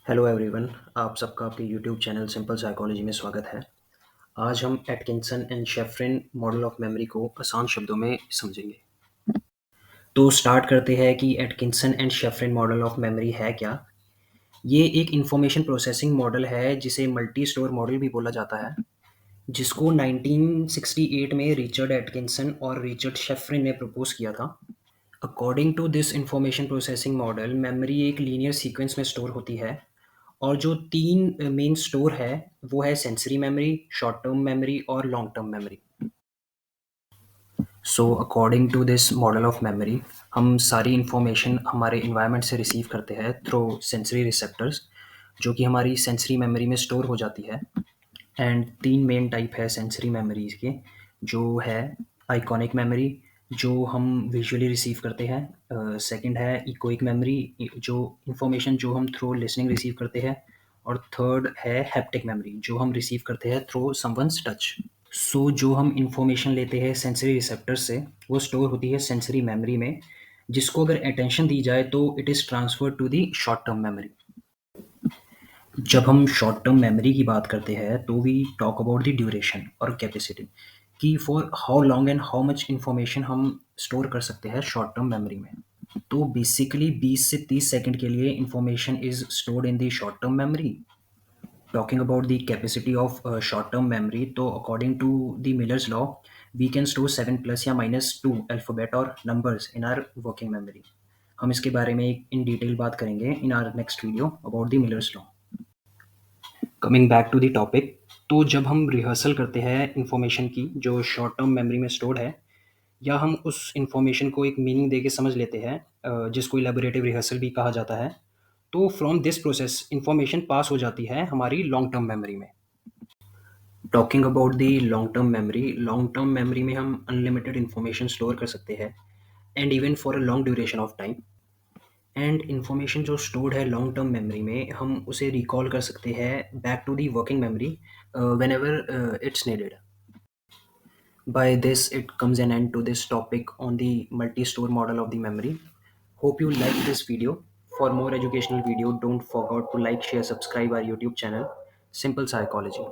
Hello everyone. आप सबका आपके यूट्यूब चैनल सिंपल साइकोलॉजी में स्वागत है। आज हम Atkinson and Shiffrin model of memory को आसान शब्दों में समझेंगे। तो स्टार्ट करते हैं कि Atkinson and Shiffrin model of memory है क्या। ये एक इंफॉर्मेशन प्रोसेसिंग मॉडल है जिसे मल्टी स्टोर मॉडल भी बोला जाता है, जिसको 1968 में रिचर्ड एटकिंसन और रिचर्ड शेफरिन ने प्रपोज किया था। According to this information processing model, memory एक लीनियर सीक्वेंस में स्टोर होती है और जो तीन मेन स्टोर है वो है sensory memory, short term memory और long term memory. So according to this model of memory, हम सारी इंफॉर्मेशन हमारे इन्वायरमेंट से रिसीव करते हैं थ्रू सेंसरी रिसेप्टर्स, जो कि हमारी सेंसरी मेमोरी में स्टोर हो जाती है। एंड तीन मेन टाइप है सेंसरी मेमोरीज के, जो है आइकॉनिक मेमोरी, जो हम विजुअली रिसीव करते हैं। सेकंड है इकोइक मेमोरी, जो इंफॉर्मेशन जो हम थ्रू लिसनिंग रिसीव करते हैं। और थर्ड है हैप्टिक मेमोरी, जो हम रिसीव करते हैं थ्रू समवन्स टच। सो जो हम इंफॉर्मेशन लेते हैं सेंसरी रिसेप्टर से, वो स्टोर होती है सेंसरी मेमोरी में, जिसको अगर अटेंशन दी जाए तो it is transfer to the short term memory. जब हम शॉर्ट टर्म मेमोरी की बात करते हैं तो we talk about the duration और कैपेसिटी, कि for how long and how much information हम स्टोर कर सकते हैं शॉर्ट टर्म मेमोरी में। तो बेसिकली 20 से 30 सेकंड के लिए information is stored in the short term memory. Talking about the capacity of short-term memory, तो according to the Miller's law, we can store 7 plus या minus 2 alphabet और numbers in our working memory. हम इसके बारे में in detail बात करेंगे in our next video about the Miller's law. Coming back to the topic, तो जब हम रिहर्सल करते हैं इंफॉर्मेशन की जो शॉर्ट टर्म मेमोरी में स्टोर्ड है, या हम उस इंफॉर्मेशन को एक मीनिंग दे के समझ लेते हैं, जिसको इलेबोरेटिव रिहर्सल भी कहा जाता है, तो from this process information pass हो जाती है हमारी लॉन्ग टर्म मेमोरी में। Talking about the long term memory में हम अनलिमिटेड इंफॉर्मेशन स्टोर कर सकते हैं, and even for a long duration of time. And information जो स्टोर्ड है लॉन्ग टर्म मेमोरी में, हम उसे रिकॉल कर सकते हैं back to the working memory whenever it's needed. By this, it comes an end to this topic on the multi-store model of the memory. Hope you liked this video. For more educational video, don't forget to like, share, subscribe our YouTube channel, Simple Psychology.